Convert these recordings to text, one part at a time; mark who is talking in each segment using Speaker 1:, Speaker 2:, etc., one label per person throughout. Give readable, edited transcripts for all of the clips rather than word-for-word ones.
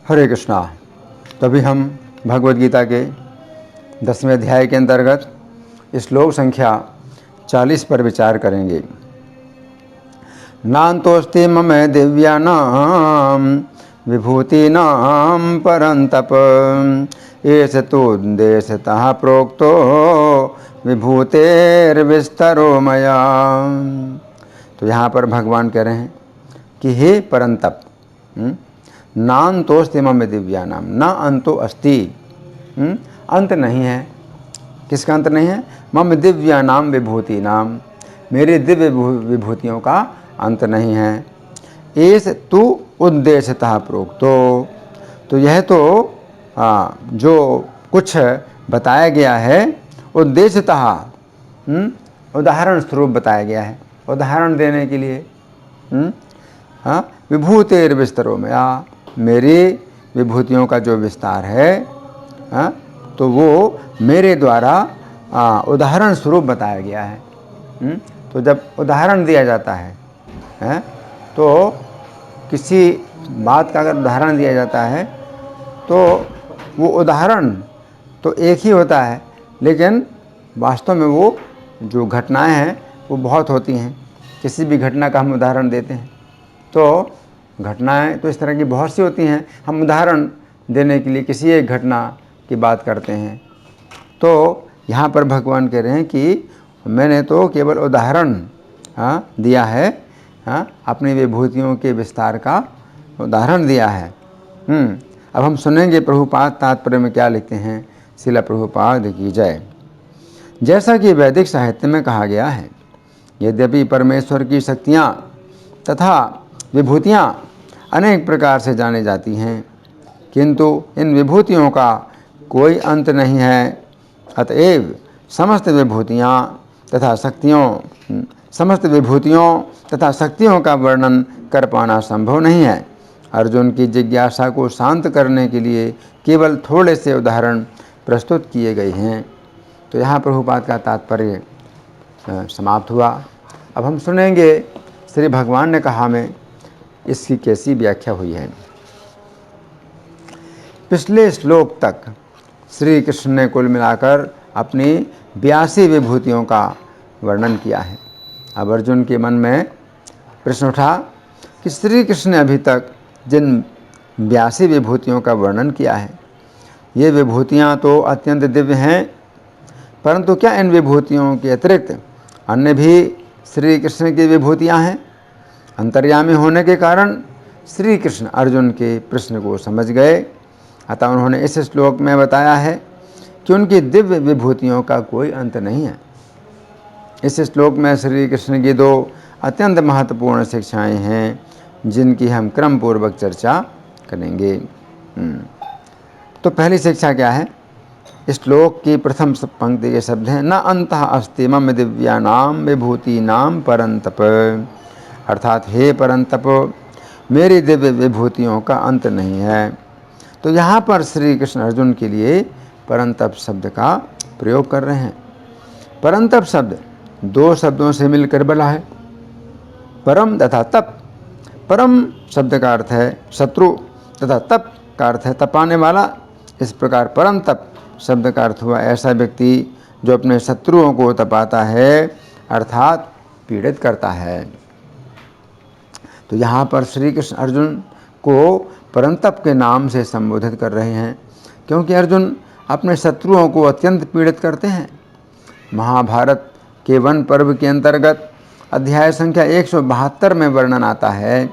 Speaker 1: हरे कृष्णा। तो अभी हम भगवद गीता के 10वें अध्याय के अंतर्गत श्लोक संख्या 40 पर विचार करेंगे। नान्तोस्ति मम दिव्यानां विभूतीनां परन्तप एष तोद्देशतः प्रोक्तो विभूतेर्विस्तरो मया। तो यहाँ पर भगवान कह रहे हैं कि हे परंतप, नान्तोस्ति मम दिव्यानाम, न अंतो अस्ति, अंत नहीं है। किसका अंत नहीं है? मम दिव्यानाम विभूति नाम, मेरे दिव्य विभूतियों का अंत नहीं है। एस तु उद्देश्यतः प्रोक्तो, तो यह तो जो कुछ बताया गया है उद्देश्यतः, उदाहरण स्वरूप बताया गया है, उदाहरण देने के लिए। विभूतेर विस्तरो मया, मेरी विभूतियों का जो विस्तार है तो वो मेरे द्वारा उदाहरण स्वरूप बताया गया है। तो जब उदाहरण दिया जाता है तो किसी बात का अगर उदाहरण दिया जाता है तो वो उदाहरण तो एक ही होता है, लेकिन वास्तव में वो जो घटनाएं हैं वो बहुत होती हैं। किसी भी घटना का हम उदाहरण देते हैं तो घटनाएं तो इस तरह की बहुत सी होती हैं, हम उदाहरण देने के लिए किसी एक घटना की बात करते हैं। तो यहाँ पर भगवान कह रहे हैं कि मैंने तो केवल उदाहरण दिया है, अपनी विभूतियों के विस्तार का उदाहरण दिया है। अब हम सुनेंगे प्रभुपाद तात्पर्य में क्या लिखते हैं। श्रील प्रभुपाद की जय। जैसा कि वैदिक साहित्य में कहा गया है, यद्यपि परमेश्वर की शक्तियाँ तथा विभूतियाँ अनेक प्रकार से जानी जाती हैं, किंतु इन विभूतियों का कोई अंत नहीं है। अतएव समस्त विभूतियों तथा शक्तियों का वर्णन कर पाना संभव नहीं है। अर्जुन की जिज्ञासा को शांत करने के लिए केवल थोड़े से उदाहरण प्रस्तुत किए गए हैं। तो यहाँ प्रभुपाद का तात्पर्य समाप्त हुआ। अब हम सुनेंगे श्री भगवान ने कहा में इसकी कैसी व्याख्या हुई है। पिछले श्लोक तक श्री कृष्ण ने कुल मिलाकर अपनी 82 विभूतियों का वर्णन किया है। अब अर्जुन के मन में प्रश्न उठा कि श्री कृष्ण ने अभी तक जिन 82 विभूतियों का वर्णन किया है, ये विभूतियाँ तो अत्यंत दिव्य हैं, परंतु क्या इन विभूतियों के अतिरिक्त अन्य भी श्री कृष्ण की विभूतियाँ हैं? अंतर्यामी होने के कारण श्री कृष्ण अर्जुन के प्रश्न को समझ गए। अतः उन्होंने इस श्लोक में बताया है कि उनकी दिव्य विभूतियों का कोई अंत नहीं है। इस श्लोक में श्री कृष्ण की 2 अत्यंत महत्वपूर्ण शिक्षाएं हैं, जिनकी हम क्रम पूर्वक चर्चा करेंगे। तो पहली शिक्षा क्या है? श्लोक की प्रथम पंक्ति के शब्द हैं, न अंतः अस्ति मम दिव्यानाम विभूतीनाम परंतप, अर्थात हे परंतप, मेरी दिव्य विभूतियों का अंत नहीं है। तो यहाँ पर श्री कृष्ण अर्जुन के लिए परंतप शब्द का प्रयोग कर रहे हैं। परंतप शब्द 2 शब्दों से मिलकर बना है, परम तथा तप। परम शब्द का अर्थ है शत्रु तथा तप का अर्थ है तपाने वाला। इस प्रकार परंतप शब्द का अर्थ हुआ ऐसा व्यक्ति जो अपने शत्रुओं को तपाता है, अर्थात पीड़ित करता है। तो यहाँ पर श्री कृष्ण अर्जुन को परंतप के नाम से संबोधित कर रहे हैं, क्योंकि अर्जुन अपने शत्रुओं को अत्यंत पीड़ित करते हैं। महाभारत के वन पर्व के अंतर्गत अध्याय संख्या 172 में वर्णन आता है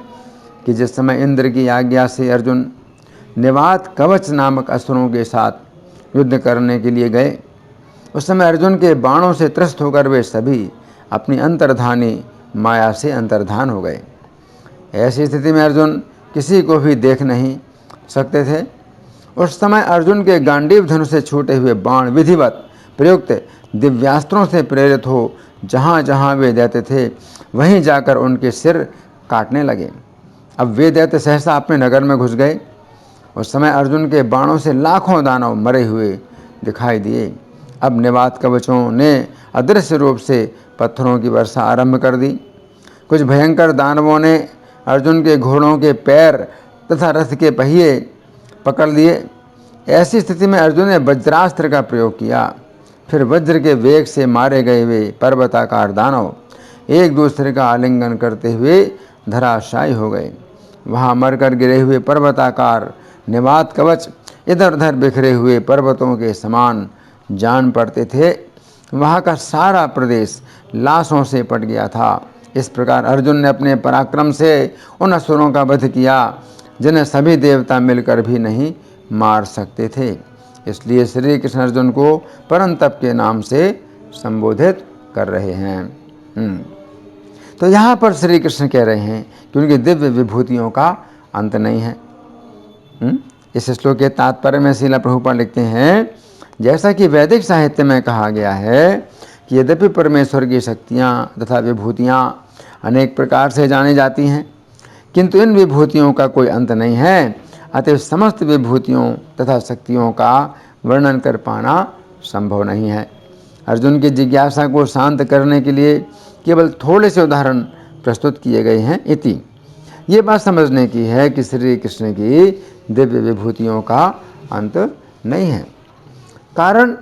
Speaker 1: कि जिस समय इंद्र की आज्ञा से अर्जुन निवात कवच नामक असुरों के साथ युद्ध करने के लिए गए, उस समय अर्जुन के बाणों से त्रस्त होकर वे सभी अपनी अंतर्धानी माया से अंतर्धान हो गए। ऐसी स्थिति में अर्जुन किसी को भी देख नहीं सकते थे। उस समय अर्जुन के गांडीव धनुष से छूटे हुए बाण विधिवत प्रयुक्त दिव्यास्त्रों से प्रेरित हो जहाँ जहाँ वे दैत्य थे वहीं जाकर उनके सिर काटने लगे। अब वे दैत्य सहसा अपने नगर में घुस गए। उस समय अर्जुन के बाणों से लाखों दानव मरे हुए दिखाई दिए। अब निवात कवचों ने अदृश्य रूप से पत्थरों की वर्षा आरंभ कर दी। कुछ भयंकर दानवों ने अर्जुन के घोड़ों के पैर तथा रथ के पहिए पकड़ लिए। ऐसी स्थिति में अर्जुन ने वज्रास्त्र का प्रयोग किया। फिर वज्र के वेग से मारे गए वे पर्वताकार दानव एक दूसरे का आलिंगन करते हुए धराशायी हो गए। वहाँ मरकर गिरे हुए पर्वताकार निवात कवच इधर उधर बिखरे हुए पर्वतों के समान जान पड़ते थे। वहाँ का सारा प्रदेश लाशों से पट गया था। इस प्रकार अर्जुन ने अपने पराक्रम से उन असुरों का वध किया जिन्हें सभी देवता मिलकर भी नहीं मार सकते थे। इसलिए श्री कृष्ण अर्जुन को परंतप के नाम से संबोधित कर रहे हैं। तो यहाँ पर श्री कृष्ण कह रहे हैं कि उनकी दिव्य विभूतियों का अंत नहीं है। इस श्लोक के तात्पर्य में श्रील प्रभुपाद लिखते हैं, जैसा कि वैदिक साहित्य में कहा गया है कि यद्यपि परमेश्वर की शक्तियाँ तथा विभूतियाँ अनेक प्रकार से जानी जाती हैं, किंतु इन विभूतियों का कोई अंत नहीं है। अतः समस्त विभूतियों तथा शक्तियों का वर्णन कर पाना संभव नहीं है। अर्जुन की जिज्ञासा को शांत करने के लिए केवल थोड़े से उदाहरण प्रस्तुत किए गए हैं। इति ये बात समझने की है कि श्री कृष्ण की दिव्य विभूतियों का अंत नहीं है। कारण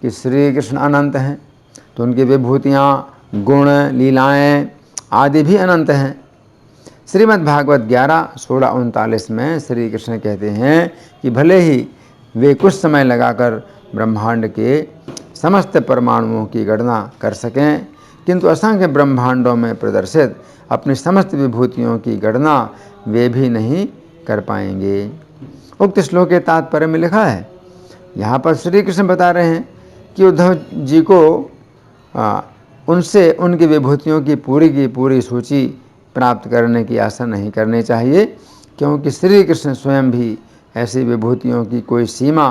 Speaker 1: कि श्री कृष्ण अनंत हैं, तो उनकी विभूतियाँ, गुण, लीलाएं आदि भी अनंत हैं। श्रीमद् भागवत 11:16-39 में श्री कृष्ण कहते हैं कि भले ही वे कुछ समय लगाकर ब्रह्मांड के समस्त परमाणुओं की गणना कर सकें, किंतु असंख्य ब्रह्मांडों में प्रदर्शित अपनी समस्त विभूतियों की गणना वे भी नहीं कर पाएंगे। उक्त श्लोक के तात्पर्य में लिखा है, यहाँ पर श्री कृष्ण बता रहे हैं कि उद्धव जी को उनसे उनकी विभूतियों की पूरी सूची प्राप्त करने की आशा नहीं करनी चाहिए, क्योंकि श्री कृष्ण स्वयं भी ऐसी विभूतियों की कोई सीमा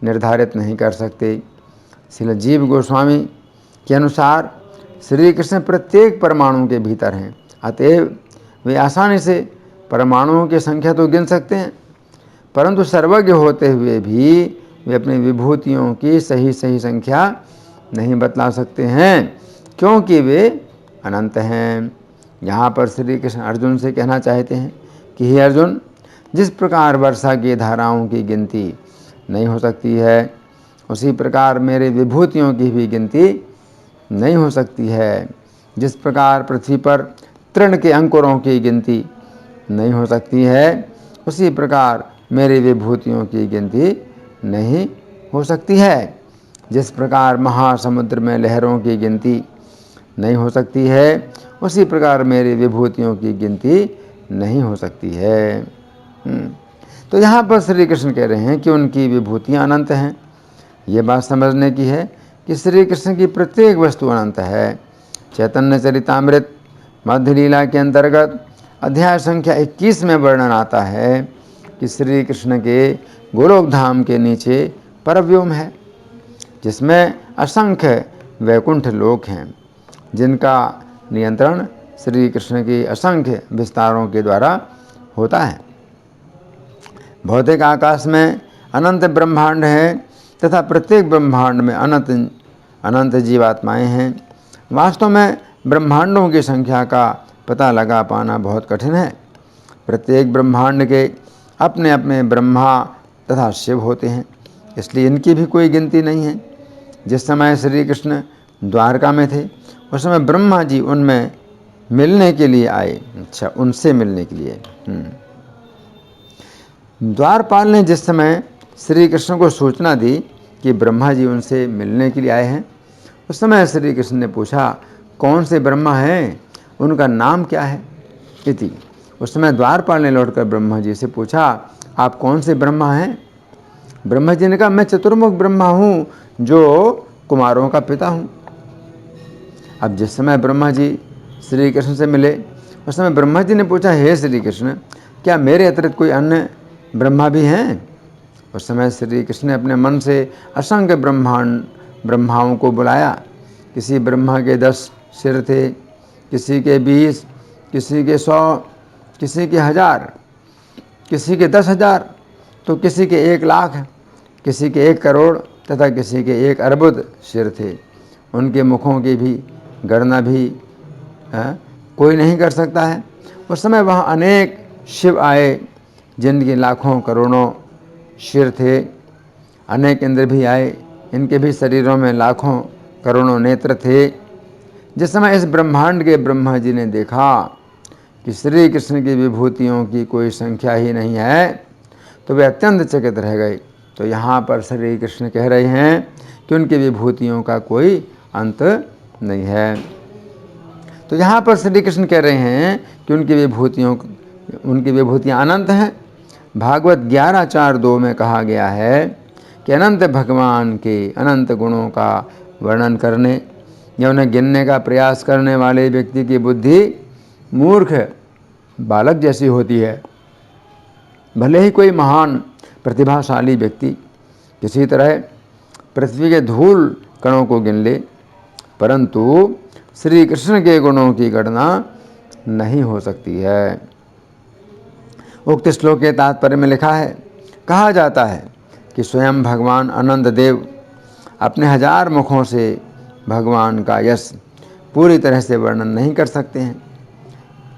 Speaker 1: निर्धारित नहीं कर सकते। श्रील जीव गोस्वामी के अनुसार श्री कृष्ण प्रत्येक परमाणु के भीतर हैं, अतएव वे आसानी से परमाणुओं की संख्या तो गिन सकते हैं, परंतु सर्वज्ञ होते हुए भी वे अपनी विभूतियों की सही संख्या नहीं बतला सकते हैं, क्योंकि वे अनंत हैं। यहाँ पर श्री कृष्ण अर्जुन से कहना चाहते हैं कि हे अर्जुन, जिस प्रकार वर्षा की धाराओं की गिनती नहीं हो सकती है, उसी प्रकार मेरे विभूतियों की भी गिनती नहीं हो सकती है। जिस प्रकार पृथ्वी पर तृण के अंकुरों की गिनती नहीं हो सकती है, उसी प्रकार मेरी विभूतियों की गिनती नहीं हो सकती है। जिस प्रकार महासमुद्र में लहरों की गिनती नहीं हो सकती है, उसी प्रकार मेरी विभूतियों की गिनती नहीं हो सकती है। तो यहाँ पर श्री कृष्ण कह रहे हैं कि उनकी विभूतियाँ अनंत हैं। ये बात समझने की है कि श्री कृष्ण की प्रत्येक वस्तु अनंत है। चैतन्य चरितामृत मध्य लीला के अंतर्गत अध्याय संख्या 21 में वर्णन आता है कि श्री कृष्ण के गोलोक धाम के नीचे परव्योम है, जिसमें असंख्य वैकुंठ लोक हैं, जिनका नियंत्रण श्री कृष्ण की असंख्य विस्तारों के द्वारा होता है। भौतिक आकाश में अनंत ब्रह्मांड है तथा प्रत्येक ब्रह्मांड में अनंत जीवात्माएं हैं। वास्तव में ब्रह्मांडों की संख्या का पता लगा पाना बहुत कठिन है। प्रत्येक ब्रह्मांड के अपने अपने ब्रह्मा तथा शिव होते हैं, इसलिए इनकी भी कोई गिनती नहीं है। जिस समय श्री कृष्ण द्वारका में थे, उस समय ब्रह्मा जी उनमें मिलने के लिए आए। अच्छा, उनसे मिलने के लिए। द्वारपाल ने जिस समय श्री कृष्ण को सूचना दी कि ब्रह्मा जी उनसे मिलने के लिए आए हैं, उस समय श्री कृष्ण ने पूछा, कौन से ब्रह्मा हैं, उनका नाम क्या है? इति उस समय द्वारपाल ने लौटकर ब्रह्मा जी से पूछा, आप कौन से ब्रह्मा हैं? ब्रह्मा जी ने कहा, मैं चतुर्मुख ब्रह्मा हूँ, जो कुमारों का पिता हूँ। अब जिस समय ब्रह्मा जी श्री कृष्ण से मिले, उस समय ब्रह्मा जी ने पूछा, हे श्री कृष्ण, क्या मेरे अतिरिक्त कोई अन्य ब्रह्मा भी हैं? उस समय श्री कृष्ण ने अपने मन से असंख्य ब्रह्माओं को बुलाया। किसी ब्रह्मा के 10 सिर थे, किसी के 20, किसी के 100, किसी के 1000, किसी के 10,000, तो किसी के 1,00,000, किसी के 1 करोड़ तथा किसी के 1 अर्बुद सिर थे। उनके मुखों की भी गणना भी कोई नहीं कर सकता है। उस समय वहाँ अनेक शिव आए, जिनकी लाखों करोड़ों सिर थे, अनेक इंद्र भी आए, इनके भी शरीरों में लाखों करोड़ों नेत्र थे। जिस समय इस ब्रह्मांड के ब्रह्मा जी ने देखा कि श्री कृष्ण की विभूतियों की कोई संख्या ही नहीं है, तो वे अत्यंत चकित रह गए। तो यहाँ पर श्री कृष्ण कह रहे हैं कि उनकी विभूतियों का कोई अंत नहीं है। तो यहाँ पर श्री कृष्ण कह रहे हैं कि उनकी विभूतियाँ अनंत हैं। भागवत 11:4-2 में कहा गया है कि अनंत भगवान के अनंत गुणों का वर्णन करने या उन्हें गिनने का प्रयास करने वाले व्यक्ति की बुद्धि मूर्ख बालक जैसी होती है। भले ही कोई महान प्रतिभाशाली व्यक्ति किसी तरह पृथ्वी के धूल कणों को गिन ले, परंतु श्री कृष्ण के गुणों की गणना नहीं हो सकती है। उक्त श्लोक के तात्पर्य में लिखा है, कहा जाता है कि स्वयं भगवान अनंत देव अपने 1000 मुखों से भगवान का यश पूरी तरह से वर्णन नहीं कर सकते हैं।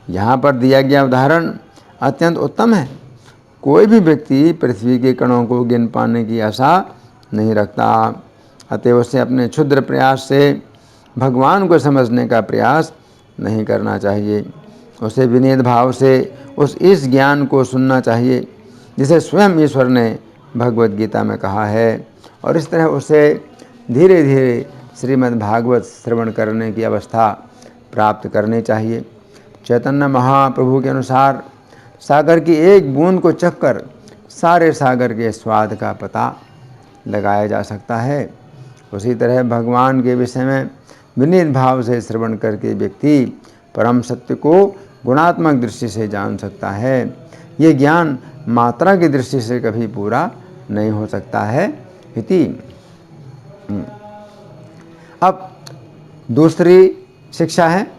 Speaker 1: यहाँ पर दिया गया उदाहरण अत्यंत उत्तम है। कोई भी व्यक्ति पृथ्वी के कणों को गिन पाने की आशा नहीं रखता, अतएव उसे अपने क्षुद्र प्रयास से भगवान को समझने का प्रयास नहीं करना चाहिए। उसे विनीत भाव से इस ज्ञान को सुनना चाहिए जिसे स्वयं ईश्वर ने भगवत गीता में कहा है, और इस तरह उसे धीरे धीरे श्रीमद् भागवत श्रवण करने की अवस्था प्राप्त करनी चाहिए। चैतन्य महाप्रभु के अनुसार सागर की एक बूंद को चखकर सारे सागर के स्वाद का पता लगाया जा सकता है। उसी तरह भगवान के विषय में विनीत भाव से श्रवण करके व्यक्ति परम सत्य को गुणात्मक दृष्टि से जान सकता है। ये ज्ञान मात्रा की दृष्टि से कभी पूरा नहीं हो सकता है। इति। अब दूसरी शिक्षा है।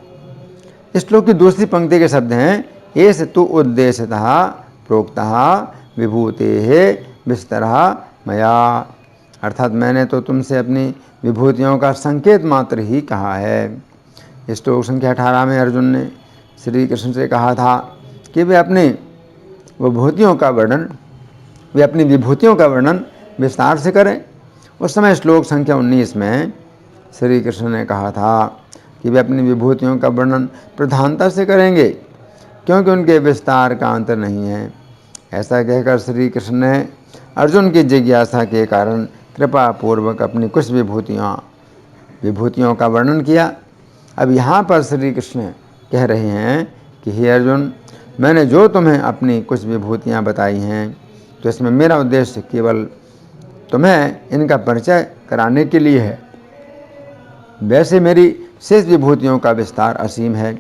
Speaker 1: इस श्लोक की दूसरी पंक्ति के शब्द हैं, एष तु उद्देश्यतः प्रोक्तः विभूतेः विस्तरः मया। अर्थात मैंने तो तुमसे अपनी विभूतियों का संकेत मात्र ही कहा है। इस श्लोक संख्या 18 में अर्जुन ने श्री कृष्ण से कहा था कि वे अपनी विभूतियों का वर्णन विस्तार से करें। उस समय श्लोक संख्या 19 में श्री कृष्ण ने कहा था कि वे अपनी विभूतियों का वर्णन प्रधानता से करेंगे, क्योंकि उनके विस्तार का अंत नहीं है। ऐसा कहकर श्री कृष्ण ने अर्जुन की जिज्ञासा के कारण कृपा पूर्वक अपनी कुछ विभूतियों का वर्णन किया। अब यहाँ पर श्री कृष्ण कह रहे हैं कि हे अर्जुन, मैंने जो तुम्हें अपनी कुछ विभूतियाँ बताई हैं, तो इसमें मेरा उद्देश्य केवल तुम्हें इनका परिचय कराने के लिए है। वैसे मेरी शेष विभूतियों का विस्तार असीम है,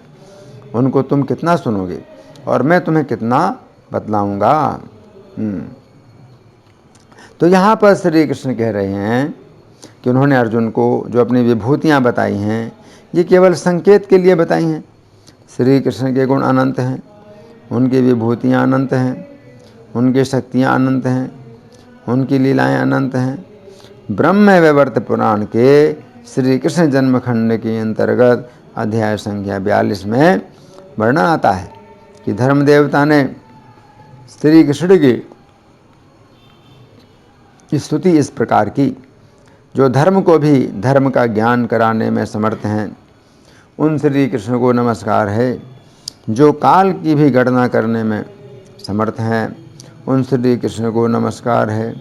Speaker 1: उनको तुम कितना सुनोगे और मैं तुम्हें कितना बतलाऊंगा। तो यहाँ पर श्री कृष्ण कह रहे हैं कि उन्होंने अर्जुन को जो अपनी विभूतियाँ बताई हैं, ये केवल संकेत के लिए बताई हैं। श्री कृष्ण के गुण अनंत हैं, उनकी विभूतियाँ अनंत हैं, उनकी शक्तियाँ अनंत हैं, उनकी लीलाएँ अनंत हैं। ब्रह्म वैवर्त पुराण के श्री कृष्ण जन्मखंड के अंतर्गत अध्याय संख्या 42 में वर्णन आता है कि धर्म देवता ने श्री कृष्ण की स्तुति इस प्रकार की, जो धर्म को भी धर्म का ज्ञान कराने में समर्थ हैं, उन श्री कृष्ण को नमस्कार है। जो काल की भी गणना करने में समर्थ हैं, उन श्री कृष्ण को नमस्कार है।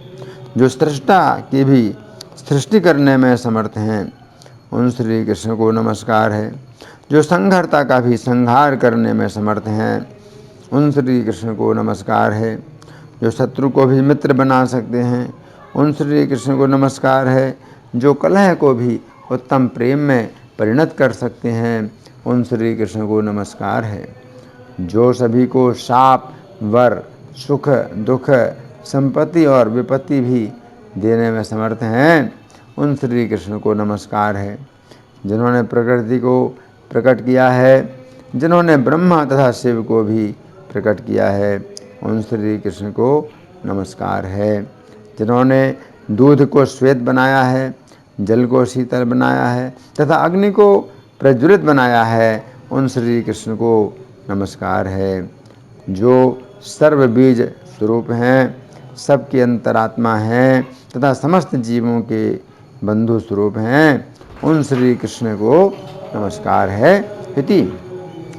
Speaker 1: जो सृष्टा की भी सृष्टि करने में समर्थ हैं, उन श्री कृष्ण को नमस्कार है। जो संहारता का भी संहार करने में समर्थ हैं, उन श्री कृष्ण को नमस्कार है। जो शत्रु को भी मित्र बना सकते हैं, उन श्री कृष्ण को नमस्कार है। जो कलह को भी उत्तम प्रेम में परिणत कर सकते हैं, उन श्री कृष्ण को नमस्कार है। जो सभी को शाप, वर, सुख, दुख, संपत्ति और विपत्ति भी देने में समर्थ हैं, उन श्री कृष्ण को नमस्कार है। जिन्होंने प्रकृति को प्रकट किया है, जिन्होंने ब्रह्मा तथा शिव को भी प्रकट किया है, उन श्री कृष्ण को नमस्कार है। जिन्होंने दूध को श्वेत बनाया है, जल को शीतल बनाया है तथा अग्नि को प्रज्वलित बनाया है, उन श्री कृष्ण को नमस्कार है। जो सर्व बीज स्वरूप हैं, सबकी अंतरात्मा हैं तथा समस्त जीवों के बंधु स्वरूप हैं, उन श्री कृष्ण को नमस्कार है इति।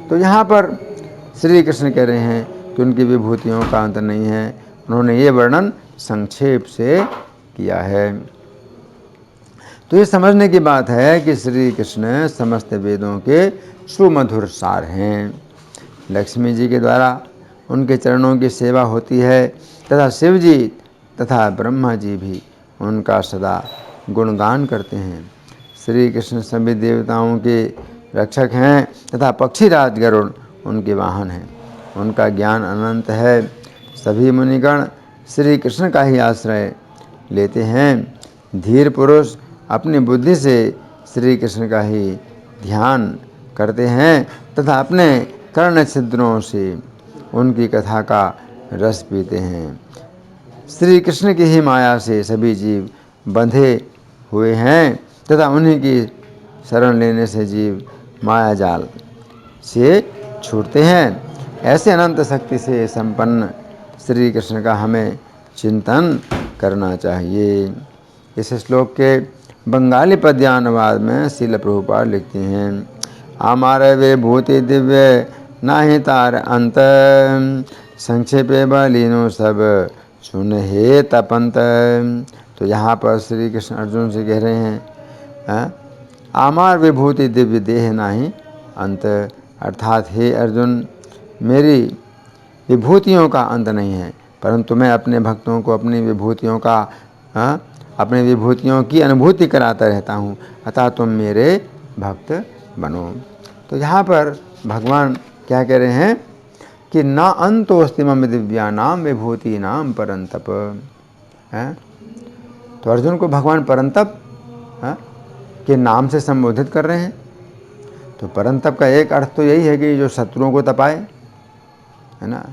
Speaker 1: तो यहाँ पर श्री कृष्ण कह रहे हैं कि उनकी विभूतियों का अंत नहीं है। उन्होंने ये वर्णन संक्षेप से किया है। तो ये समझने की बात है कि श्री कृष्ण समस्त वेदों के सुमधुर सार हैं। लक्ष्मी जी के द्वारा उनके चरणों की सेवा होती है तथा शिव जी तथा ब्रह्मा जी भी उनका सदा गुणगान करते हैं। श्री कृष्ण सभी देवताओं के रक्षक हैं तथा पक्षीराज गरुड़ उनके वाहन हैं। उनका ज्ञान अनंत है। सभी मुनिगण श्री कृष्ण का ही आश्रय लेते हैं। धीर पुरुष अपनी बुद्धि से श्री कृष्ण का ही ध्यान करते हैं तथा अपने कर्ण छिद्रों से उनकी कथा का रस पीते हैं। श्री कृष्ण की ही माया से सभी जीव बंधे हुए हैं तथा उन्हीं की शरण लेने से जीव माया जाल से छूटते हैं। ऐसे अनंत शक्ति से संपन्न श्री कृष्ण का हमें चिंतन करना चाहिए। इस श्लोक के बंगाली पद्यानुवाद में श्रील प्रभुपाद लिखते हैं, आमार वे भूति दिव्य नाही तार अंत, संक्षेपे बलिनो सब सुन हे तपंत। तो यहाँ पर श्री कृष्ण अर्जुन से कह रहे हैं, आमार विभूति दिव्य देह नाही अंत, अर्थात हे अर्जुन मेरी विभूतियों का अंत नहीं है, परंतु मैं अपने भक्तों को अपनी विभूतियों का अपनी विभूतियों की अनुभूति कराता रहता हूँ, अतः तुम मेरे भक्त बनो। तो यहाँ पर भगवान क्या कह रहे हैं कि ना अंतोस्ति मम दिव्यानाम विभूतिनाम परंतप है। तो अर्जुन को भगवान परंतप के नाम से संबोधित कर रहे हैं। तो परंतप का एक अर्थ तो यही है कि जो शत्रुओं को तपाए, है ना।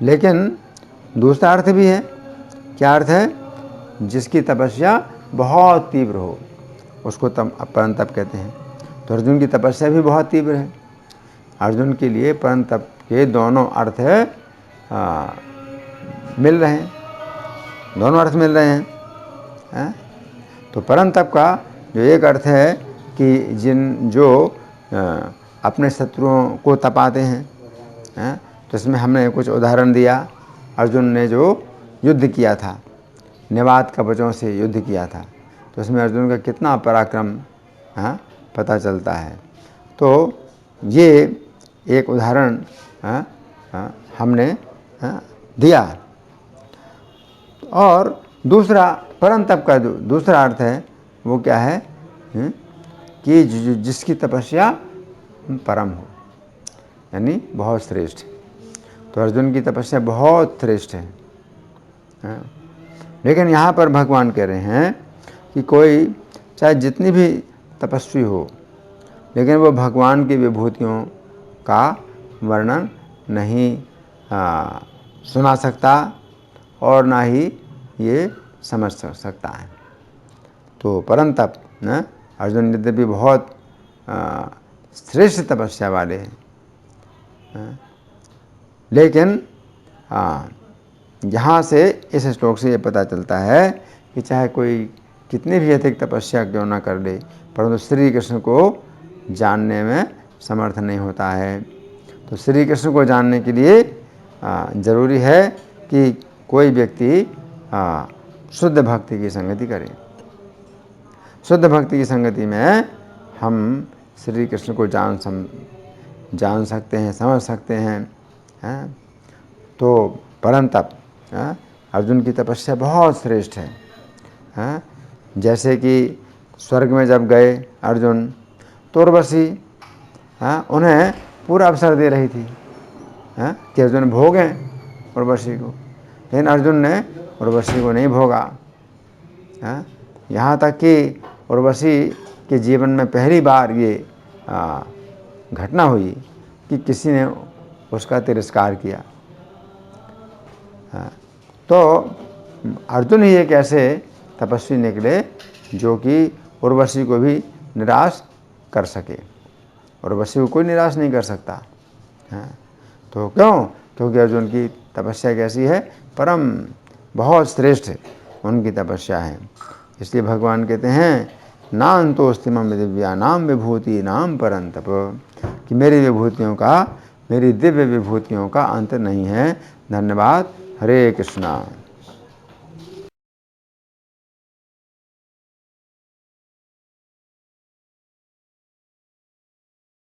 Speaker 1: लेकिन दूसरा अर्थ भी है। क्या अर्थ है? जिसकी तपस्या बहुत तीव्र हो उसको परंतप कहते हैं। तो अर्जुन की तपस्या भी बहुत तीव्र है। अर्जुन के लिए परंतप के दोनों अर्थ मिल रहे हैं, दोनों अर्थ मिल रहे हैं। तो परंतप का जो एक अर्थ है कि जो अपने शत्रुओं को तपाते हैं, तो इसमें हमने कुछ उदाहरण दिया। अर्जुन ने जो युद्ध किया था, नेवात कवचों से युद्ध किया था, तो उसमें अर्जुन का कितना पराक्रम पता चलता है। तो ये एक उदाहरण हमने दिया। और दूसरा परंतप का दूसरा अर्थ है वो क्या है कि जिसकी तपस्या परम हो, यानी बहुत श्रेष्ठ। तो अर्जुन की तपस्या बहुत श्रेष्ठ है। लेकिन यहाँ पर भगवान कह रहे हैं कि कोई चाहे जितनी भी तपस्वी हो, लेकिन वो भगवान की विभूतियों का वर्णन नहीं सुना सकता और ना ही ये समझ सकता है। तो परंतप अर्जुन यद्यपि बहुत श्रेष्ठ तपस्या वाले हैं, लेकिन यहाँ से इस श्लोक से ये पता चलता है कि चाहे कोई कितनी भी अधिक तपस्या क्यों ना कर ले, परंतु श्री कृष्ण को जानने में समर्थ नहीं होता है। तो श्री कृष्ण को जानने के लिए ज़रूरी है कि कोई व्यक्ति शुद्ध भक्ति की संगति करे। शुद्ध भक्ति की संगति में हम श्री कृष्ण को जान सकते हैं, समझ सकते हैं। तो परंतप अर्जुन की तपस्या बहुत श्रेष्ठ है। जैसे कि स्वर्ग में जब गए अर्जुन, तो उर्वशी उन्हें पूरा अवसर दे रही थी कि अर्जुन भोगें उर्वशी को, लेकिन अर्जुन ने उर्वशी को नहीं भोगा। यहाँ तक कि उर्वशी के जीवन में पहली बार ये घटना हुई कि किसी ने उसका तिरस्कार किया। तो अर्जुन ही एक ऐसे तपस्वी निकले जो कि उर्वशी को भी निराश कर सके। उर्वशी को कोई निराश नहीं कर सकता है। तो क्यों? क्योंकि अर्जुन की तपस्या कैसी है? परम बहुत श्रेष्ठ उनकी तपस्या है। इसलिए भगवान कहते हैं नान्तोस्ति मम दिव्या नाम विभूति नाम परंतप, कि मेरी विभूतियों का, मेरी दिव्य विभूतियों का अंत नहीं है। धन्यवाद। हरे कृष्णा।